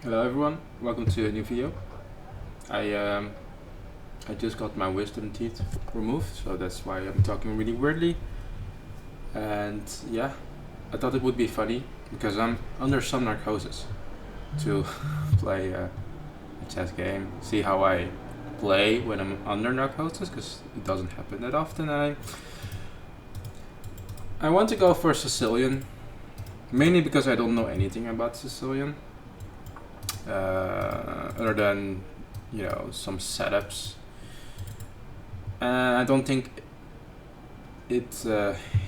Hello everyone, welcome to a new video. I just got my wisdom teeth removed, so that's why I'm talking really weirdly. And yeah, I thought it would be funny because I'm under some narcosis to play a chess game, see how I play when I'm under narcosis, because it doesn't happen that often. I want to go for Sicilian, mainly because I don't know anything about Sicilian. Other than some setups, and I don't think it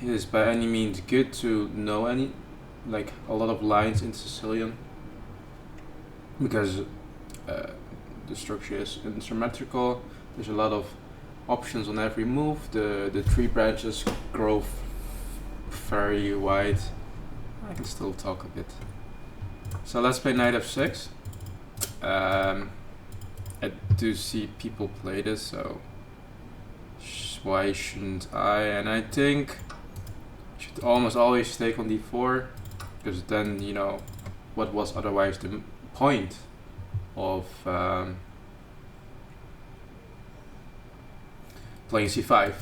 is by any means good to know a lot of lines in Sicilian, because the structure is asymmetrical. There's a lot of options on every move. The tree branches grow very wide. I can still talk a bit. So let's play knight f6. I do see people play this, so why shouldn't I? And I think I should almost always take on d4, because then what was otherwise the point of playing c5.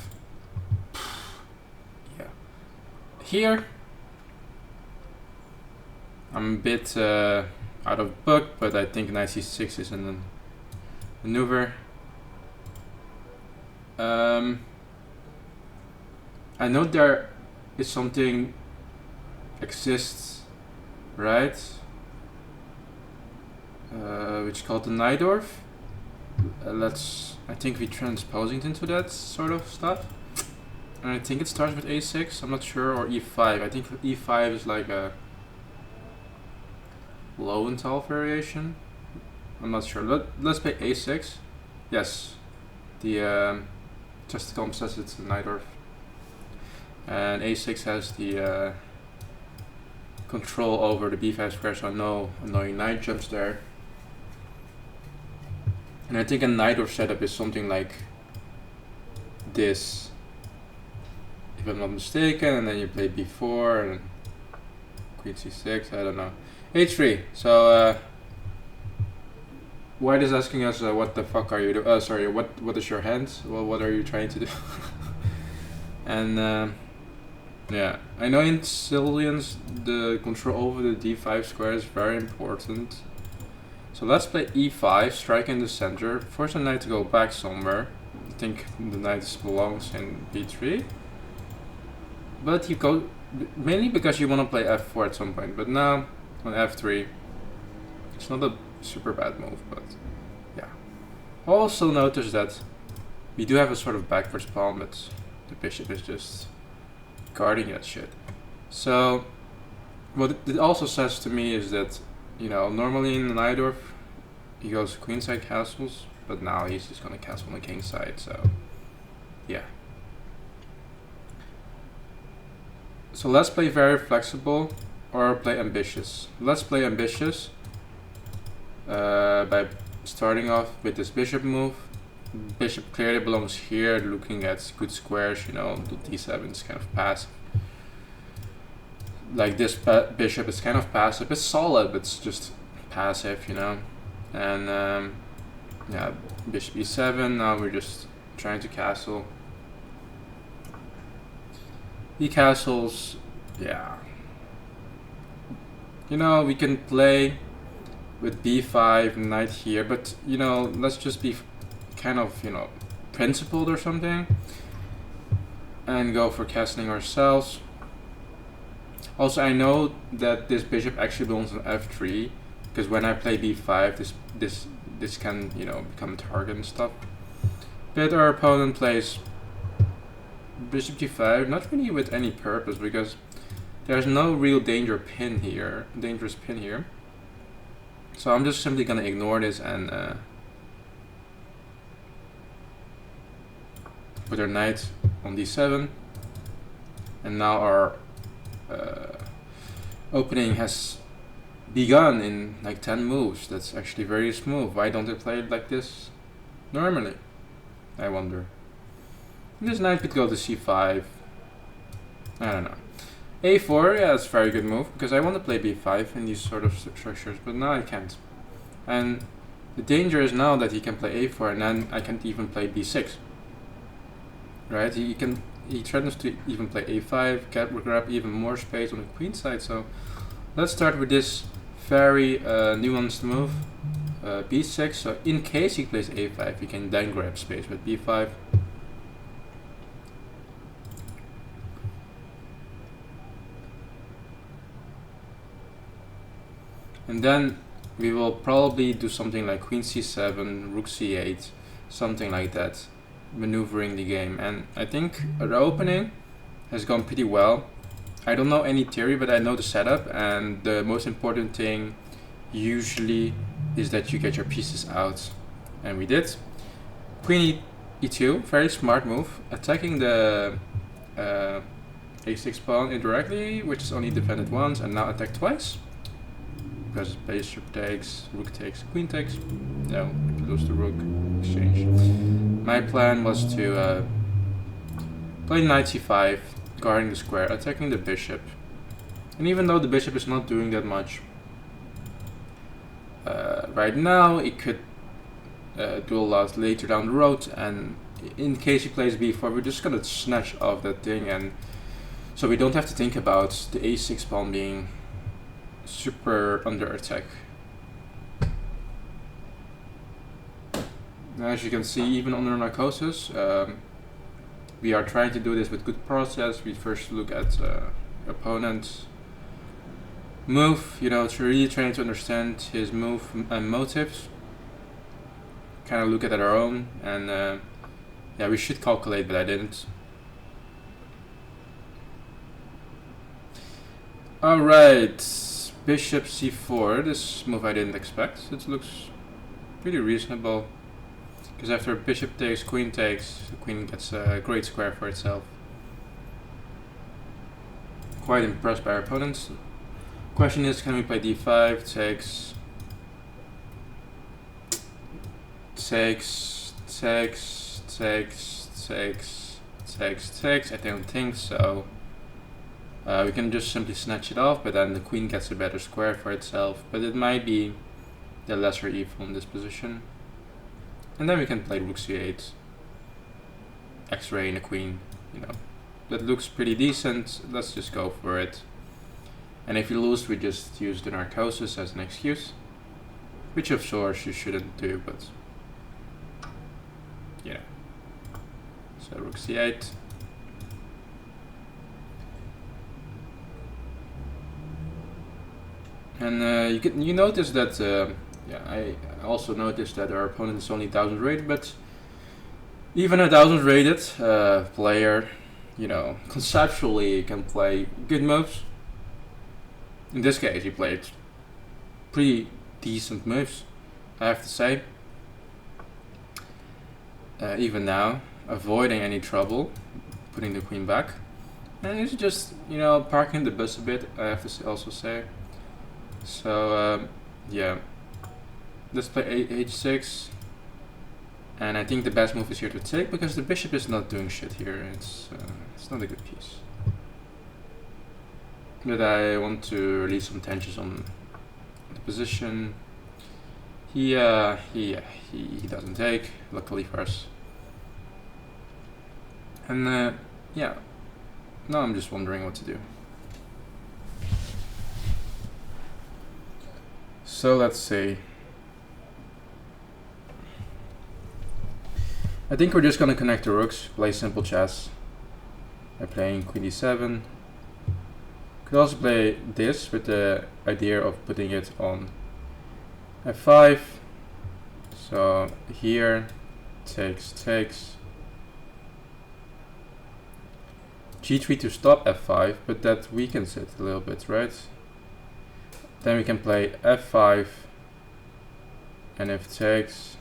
Yeah, here I'm a bit out of book, but I think knight c6 is a maneuver. I know there is something exists, right? Which is called the Najdorf. I think we're transposing into that sort of stuff. And I think it starts with a6, I'm not sure, or e5. I think e5 is like a Lowenthal variation. I'm not sure. Let's play a6. Yes, the Chess.com says it's a Najdorf, and a6 has the control over the b5 square, so no annoying knight jumps there. And I think a Najdorf setup is something like this, if I'm not mistaken, and then you play b4 and queen c6. I don't know. h3. So White is asking us, what the fuck are you doing? Sorry, what is your hand? Well, what are you trying to do? And yeah, I know in Sicilians the control over the d5 square is very important. So let's play e5, strike in the center, force the knight to go back somewhere. I think the knight belongs in b3. But you go, mainly because you want to play f4 at some point, but now on f3, it's not a super bad move, but yeah. Also notice that we do have a sort of backwards pawn, but the bishop is just guarding that shit. So what it also says to me is that, normally in Najdorf he goes queenside castles, but now he's just gonna castle on the king side, so yeah. So let's play very flexible or play ambitious. Let's play ambitious by starting off with this bishop move. Bishop clearly belongs here, looking at good squares, the d7 is kind of passive. Like this bishop is kind of passive. It's solid, but it's just passive, And yeah, bishop e7, now we're just trying to castle. He castles, yeah. We can play with b5, knight here, but let's just be kind of principled or something and go for castling ourselves. Also, I know that this bishop actually belongs on f3, because when I play b5, this can become a target and stuff. But our opponent plays bishop g5, not really with any purpose, because there's no real dangerous pin here. So I'm just simply gonna ignore this and put our knight on d7. And now our opening has begun in like 10 moves. That's actually very smooth. Why don't I play it like this normally? I wonder. This knight could go to c5. I don't know. a4, yeah, it's a very good move, because I want to play b5 in these sort of structures, but now I can't. And the danger is now that he can play a4 and then I can't even play b6. Right? He threatens to even play a5, grab even more space on the queen side. So let's start with this very nuanced move. b6, so in case he plays a5, he can then grab space with b5. And then we will probably do something like queen c7, rook c8, something like that, maneuvering the game. And I think the opening has gone pretty well. I don't know any theory, but I know the setup, and the most important thing usually is that you get your pieces out. And we did. Queen e2, very smart move, attacking the a6 pawn indirectly, which is only defended once, and now attacked twice. Because bishop takes, rook takes, queen takes. No, lose the rook exchange. My plan was to play knight c5, guarding the square, attacking the bishop. And even though the bishop is not doing that much right now, it could do a lot later down the road. And in case he plays b4, we're just gonna snatch off that thing, and so we don't have to think about the a6 pawn being super under attack. As you can see, even under narcosis, we are trying to do this with good process. We first look at opponent's move, you know, to really trying to understand his move and motives. Kind of look at our own, and yeah, we should calculate, but I didn't. Alright. Bishop c4, this move I didn't expect. It looks pretty reasonable, because after bishop takes, queen takes, the queen gets a great square for itself. Quite impressed by our opponents. Question is, can we play d5, takes, takes. I don't think so. We can just simply snatch it off, but then the queen gets a better square for itself. But it might be the lesser evil in this position. And then we can play rook c8, x-ray in a queen, you know. That looks pretty decent, let's just go for it. And if you lose, we just use the narcosis as an excuse. Which of course you shouldn't do, but yeah. So rook c8. And you notice that, yeah, I also noticed that our opponent is only 1000 rated, but even a 1000 rated player, you know, conceptually can play good moves. In this case, he played pretty decent moves, I have to say. Even now, avoiding any trouble, putting the queen back. And he's just, you know, parking the bus a bit, I have to also say. So yeah, let's play h6, and I think the best move is here to take, because the bishop is not doing shit here. It's not a good piece. But I want to release some tensions on the position. He doesn't take, luckily for us. And yeah, now I'm just wondering what to do. So let's see. I think we're just gonna connect the rooks, play simple chess by playing queen d7. Could also play this with the idea of putting it on f5. So here, takes. g3 to stop f5, but that weakens it a little bit, right? Then we can play f5, and if takes,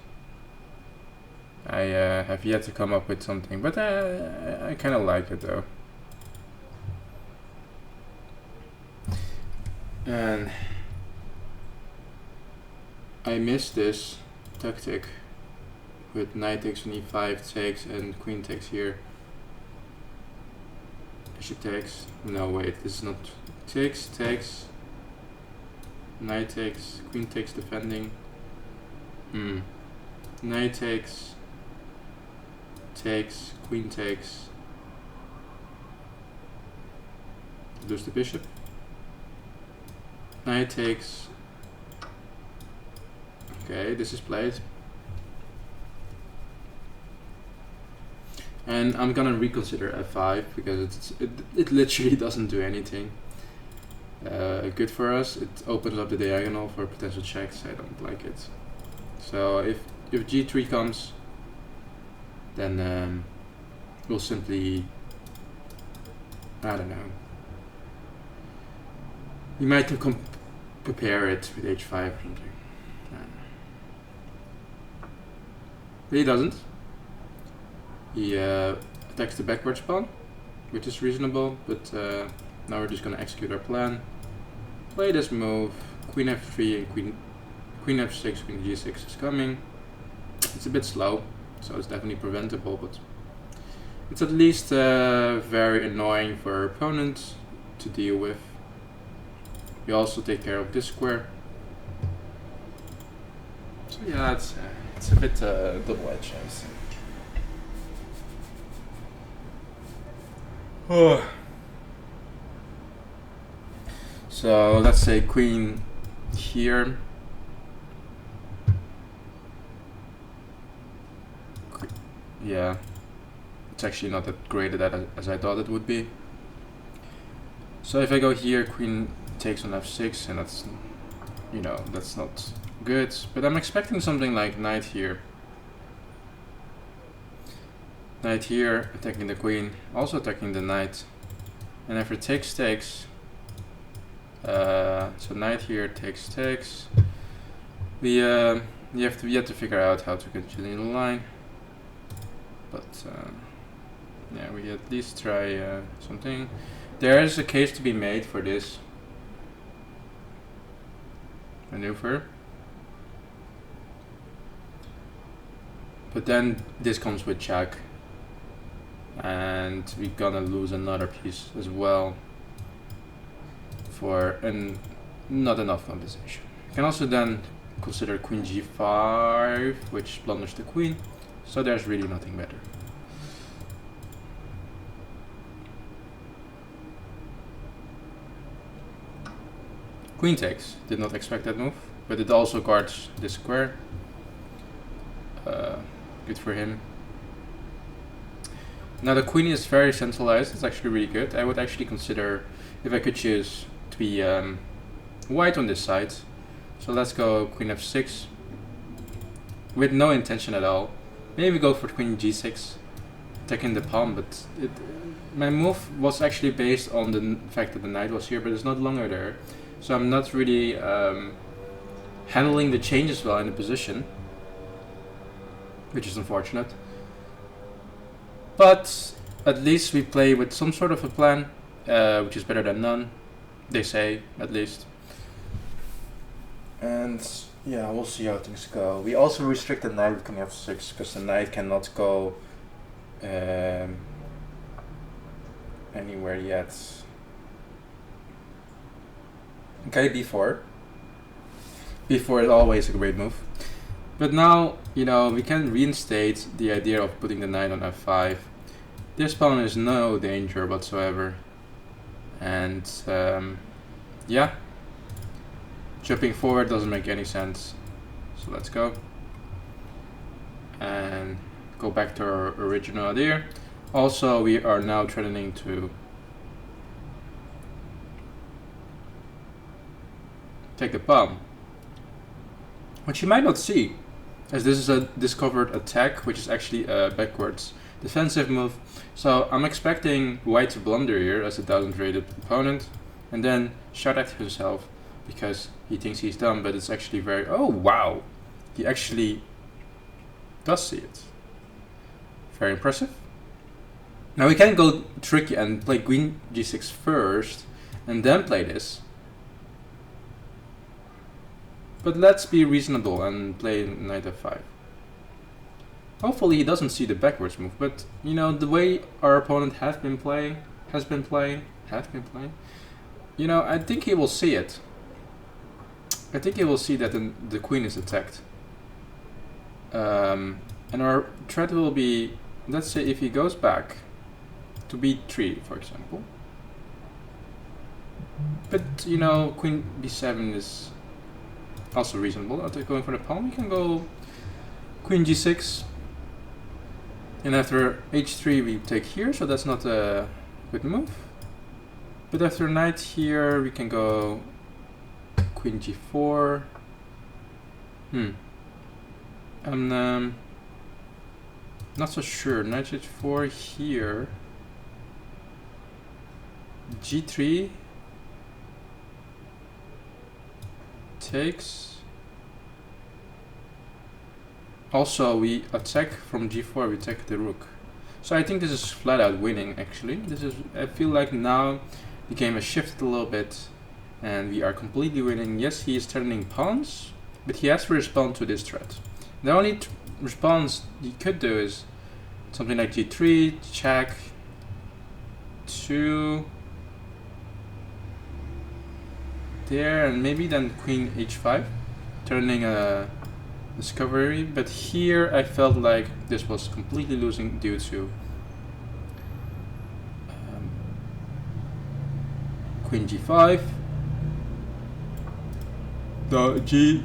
I have yet to come up with something, but I kind of like it though. And I miss this tactic with knight takes on e5 takes and queen takes here. Bishop takes. No, wait, this is not takes. Knight takes, queen takes defending. Knight takes, queen takes, lose the bishop. Knight takes. Okay, this is played. And I'm gonna reconsider f5 because it literally doesn't do anything good for us. It opens up the diagonal for potential checks. I don't like it. So if g3 comes, then we'll simply, I don't know. We might prepare it with h5 or something. But he doesn't. He attacks the backwards pawn, which is reasonable, but now we're just going to execute our plan. Play this move, queen f3 and queen f6, queen g6 is coming. It's a bit slow, so it's definitely preventable, but it's at least very annoying for our opponent to deal with. We also take care of this square. So yeah, it's a bit double-edged, I think. So let's say queen here. Yeah, it's actually not that great at that as I thought it would be. So if I go here, queen takes on f6, and that's, you know, that's not good. But I'm expecting something like knight here. Knight here, attacking the queen, also attacking the knight. And after takes, so knight here takes. We have to figure out how to continue the line. But yeah, we at least try something. There is a case to be made for this maneuver. But then this comes with check. And we're gonna lose another piece as well for not enough compensation. You can also then consider queen g5, which blunders the queen, so there's really nothing better. Queen takes, did not expect that move, but it also guards this square. Good for him. Now the queen is very centralized, it's actually really good. I would actually consider, if I could choose, to be white on this side. So let's go queen f6, with no intention at all. Maybe go for queen g6, attacking the pawn, but my move was actually based on the fact that the knight was here, but it's not longer there. So I'm not really handling the changes well in the position, which is unfortunate. But at least we play with some sort of a plan, which is better than none, they say, at least. And yeah, we'll see how things go. We also restrict the knight with queen f6, because the knight cannot go anywhere yet. Okay, b4. b4 is always a great move. But now, you know, we can reinstate the idea of putting the knight on f5. This pawn is no danger whatsoever. And yeah, jumping forward doesn't make any sense. So let's go. And go back to our original idea. Also, we are now threatening to take the pawn, which you might not see, as this is a discovered attack, which is actually a backwards defensive move. So I'm expecting white to blunder here as a 1000 rated opponent, and then shut at himself because he thinks he's done, but it's actually very, oh wow, he actually does see it. Very impressive. Now we can go tricky and play queen g6 first, and then play this. But let's be reasonable and play knight f5. Hopefully he doesn't see the backwards move, but you know, the way our opponent has been playing, you know, I think he will see it. I think he will see that the queen is attacked. And our threat will be, let's say if he goes back to b3, for example. But, you know, queen b7 is also reasonable. After going for the pawn, we can go queen g6. And after h3 we take here, so that's not a good move. But after knight here, we can go queen g4. I'm not so sure. Knight h4 here. g3 takes. Also, we attack from g4. We attack the rook. So I think this is flat out winning. Actually, this is. I feel like now the game has shifted a little bit, and we are completely winning. Yes, he is turning pawns, but he has to respond to this threat. The only response he could do is something like g3, check, 2, there, and maybe then queen h5, turning a discovery. But here I felt like this was completely losing due to queen g5. The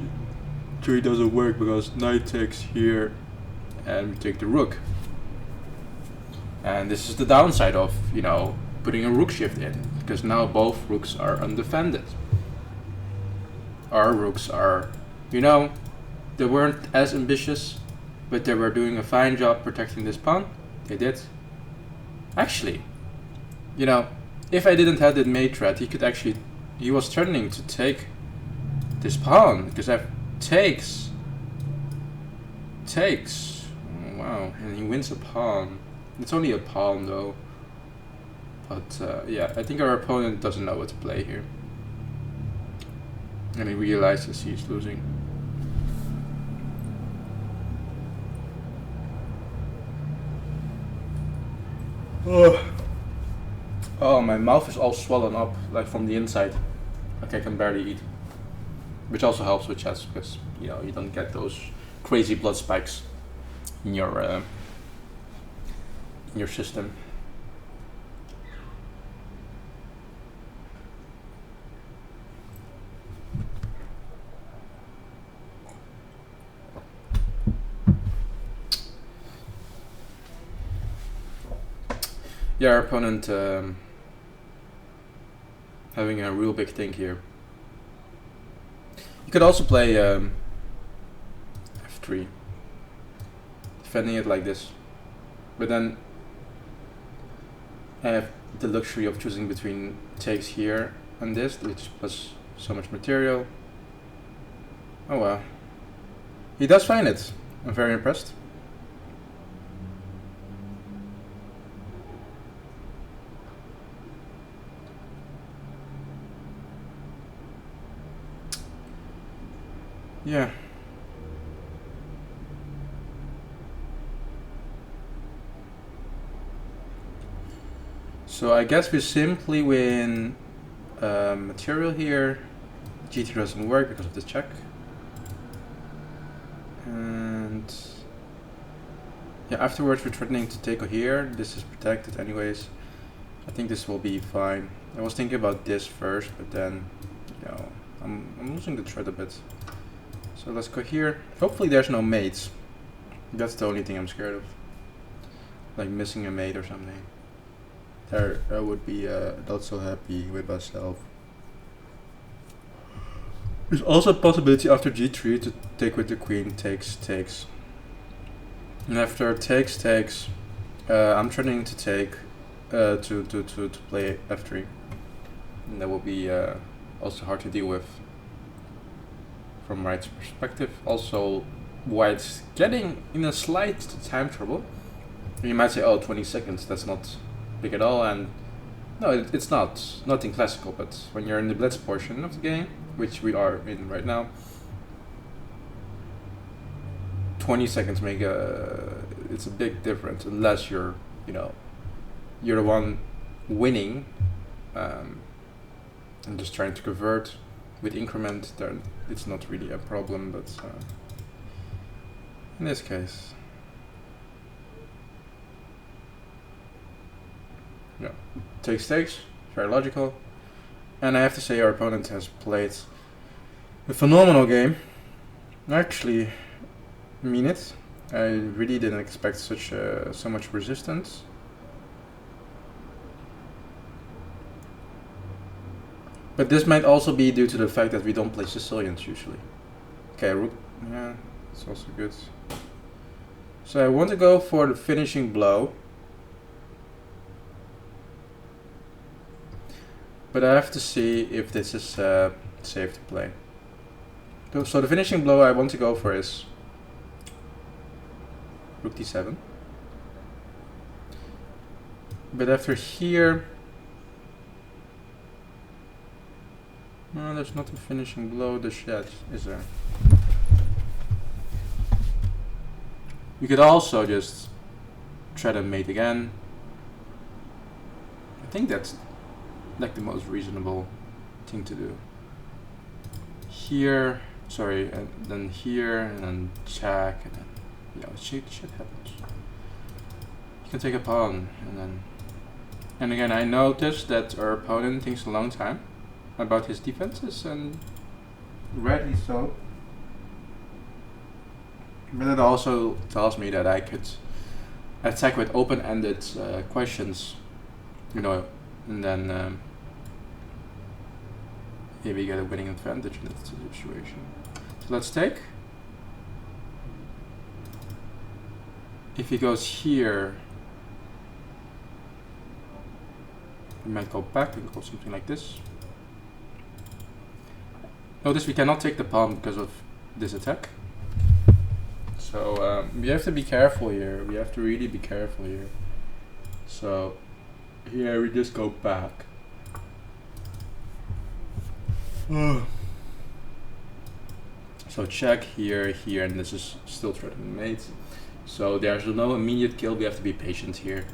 g3 doesn't work because knight takes here and we take the rook. And this is the downside of, you know, putting a rook shift in, because now both rooks are undefended. Our rooks are, you know, they weren't as ambitious, but they were doing a fine job protecting this pawn. They did. Actually, you know, if I didn't have that mate threat, he was turning to take this pawn, because I have takes. Oh, wow, and he wins a pawn. It's only a pawn though. But yeah, I think our opponent doesn't know what to play here. And he realizes he's losing. Oh, my mouth is all swollen up, like from the inside. Like I can barely eat. Which also helps with chess, because, you know, you don't get those crazy blood spikes in your system. Yeah, our opponent having a real big thing here. You could also play f3, defending it like this, but then I have the luxury of choosing between takes here and this, which plus so much material. Oh wow, he does find it. I'm very impressed. Yeah. So I guess we simply win material here. G3 doesn't work because of the check. And yeah, afterwards we're threatening to take here. This is protected anyways. I think this will be fine. I was thinking about this first, but then, you know, I'm losing the thread a bit. So let's go here. Hopefully there's no mates. That's the only thing I'm scared of. Like missing a mate or something. There, I would be not so happy with myself. There's also a possibility after g3 to take with the queen, takes. And after takes, I'm trying to take to play f3. And that will be also hard to deal with from White's perspective. Also, White's getting in a slight time trouble. And you might say, oh, 20 seconds, that's not big at all. And no, it's not in classical, but when you're in the blitz portion of the game, which we are in right now, 20 seconds make it's a big difference, unless you're, you know, you're the one winning and just trying to convert with increment. Then it's not really a problem, but in this case. Yeah, takes, very logical. And I have to say our opponent has played a phenomenal game. I actually mean it. I really didn't expect so much resistance. But this might also be due to the fact that we don't play Sicilians usually. Okay, rook, yeah, it's also good. So I want to go for the finishing blow. But I have to see if this is safe to play. So the finishing blow I want to go for is rook d7. But after here... No, there's not a finishing blow just yet, is there? You could also just try to mate again. I think that's like the most reasonable thing to do. Here, sorry, and then here, and then check, and then, yeah, shit happens. You can take a pawn, and then... And again, I noticed that our opponent thinks a long time about his defenses, and rightly so. But it also tells me that I could attack with open-ended questions, you know, and then maybe get a winning advantage in that situation. So let's take. If he goes here, we might go back and go something like this. Notice we cannot take the pawn because of this attack. So we have to be careful here. We have to really be careful here. So here we just go back. So check here, here, and this is still threatened to mate. So there's no immediate kill. We have to be patient here.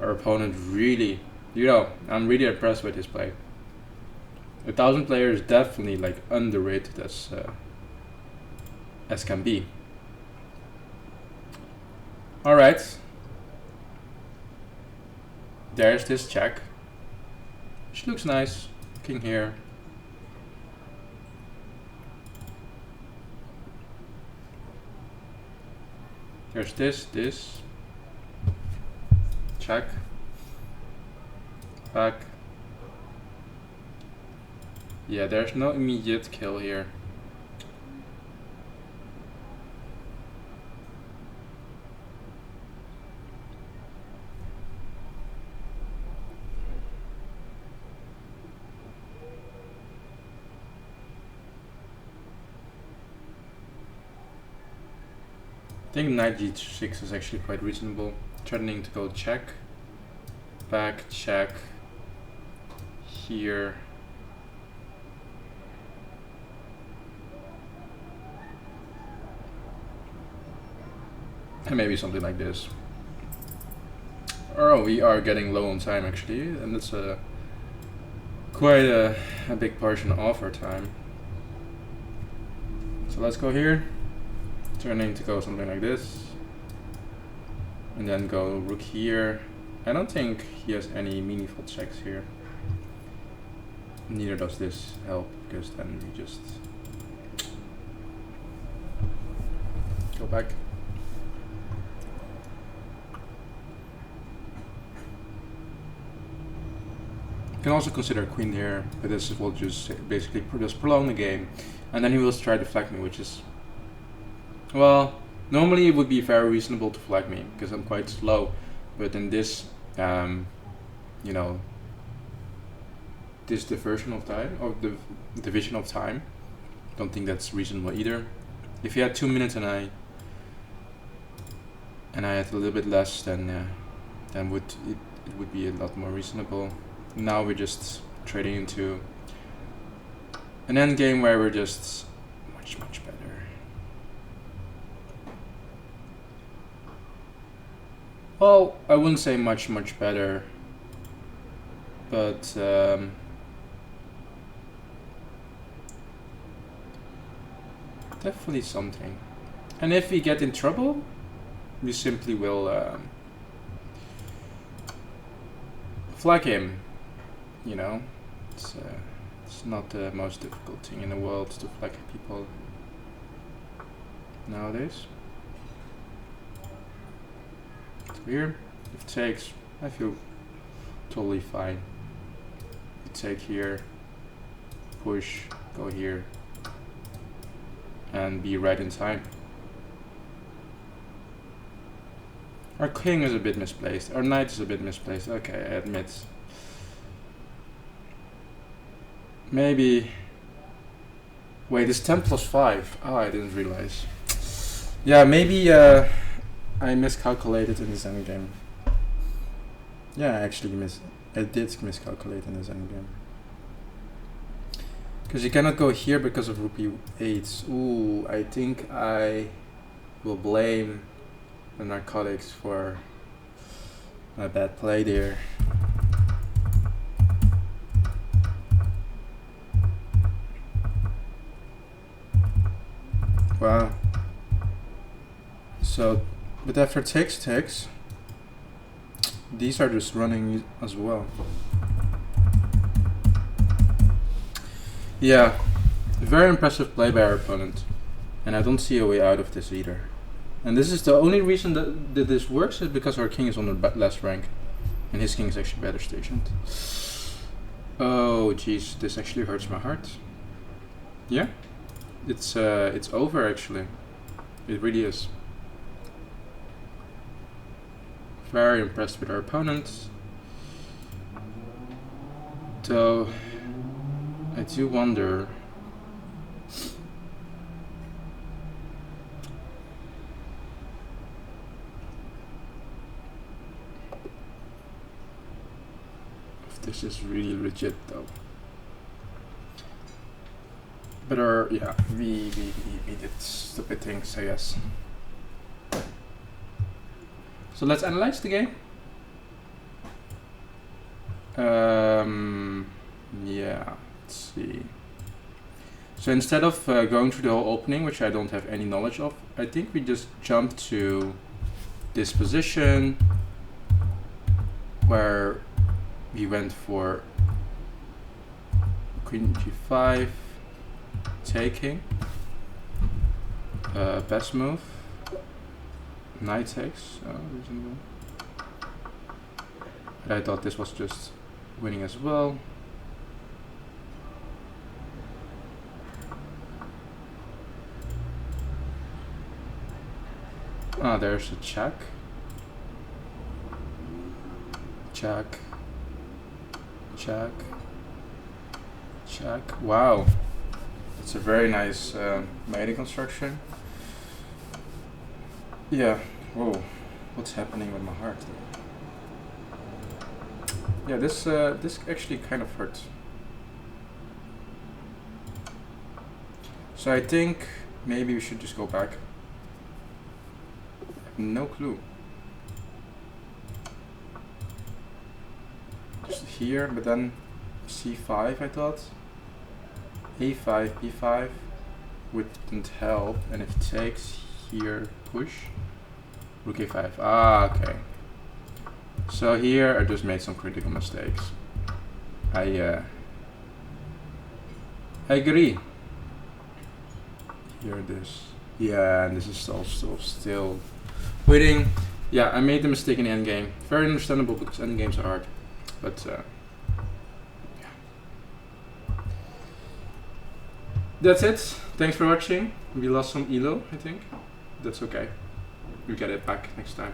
Our opponent really, you know, I'm really impressed with his play. 1,000 players definitely like underrated as can be. All right. There's this check, which looks nice. King here. There's this. Check. Back. Yeah, there's no immediate kill here. I think knight g6 is actually quite reasonable. Threatening to go check. Back, check. Here. And maybe something like this. Oh, we are getting low on time actually, and it's quite a big portion of our time. So let's go here. Turning to go something like this. And then go rook here. I don't think he has any meaningful checks here. Neither does this help, because then we just go back. You can also consider queen here, but this will just basically just prolong the game, and then he will try to flag me, which is, well, normally it would be very reasonable to flag me because I'm quite slow, but in this, you know, this diversion of time, or the division of time, don't think that's reasonable either. If you had 2 minutes and I had a little bit less, then it would be a lot more reasonable. Now we're just trading into an end game where we're just much better. Well, I wouldn't say much better, but definitely something. And if we get in trouble, we simply will flag him. You know, it's not the most difficult thing in the world to flag people nowadays. So here, if it takes, I feel totally fine. You take here, push, go here, and be right in time. Our king is a bit misplaced. Our knight is a bit misplaced. Okay, I admit. Maybe. Wait, it's 10 plus 5. Oh, I didn't realize. Yeah, maybe I miscalculated in this endgame. Yeah, actually, I did miscalculate in this endgame. Because you cannot go here because of rupee 8. Ooh, I think I will blame the narcotics for my bad play there. Wow. So, but after takes, these are just running as well. Yeah, very impressive play by our opponent. And I don't see a way out of this either. And this is the only reason that this works is because our king is on the last rank. And his king is actually better stationed. Oh jeez, this actually hurts my heart. Yeah, it's over actually. It really is. Very impressed with our opponent. Though I do wonder if this is really legit though. But yeah, we did stupid things, I guess. So let's analyze the game. Yeah, let's see. So instead of going through the whole opening, which I don't have any knowledge of, I think we just jump to this position where we went for Queen G5, taking, best move. Knight takes, reasonable. But I thought this was just winning as well. Ah, there's a check. Check. Check. Check. Wow. It's a very nice mating construction. Yeah. Whoa. What's happening with my heart? Yeah, this actually kind of hurts. So I think maybe we should just go back. I have no clue. Just here, but then C5 I thought. A5, B5 wouldn't help, and if it takes here, push. Rook A5. Ah, okay. So here I just made some critical mistakes. I agree. Here this. Yeah, and this is also still winning. Yeah, I made the mistake in the endgame. Very understandable because endgames are hard. But yeah. That's it. Thanks for watching. We lost some elo, I think. That's okay. We get it back next time.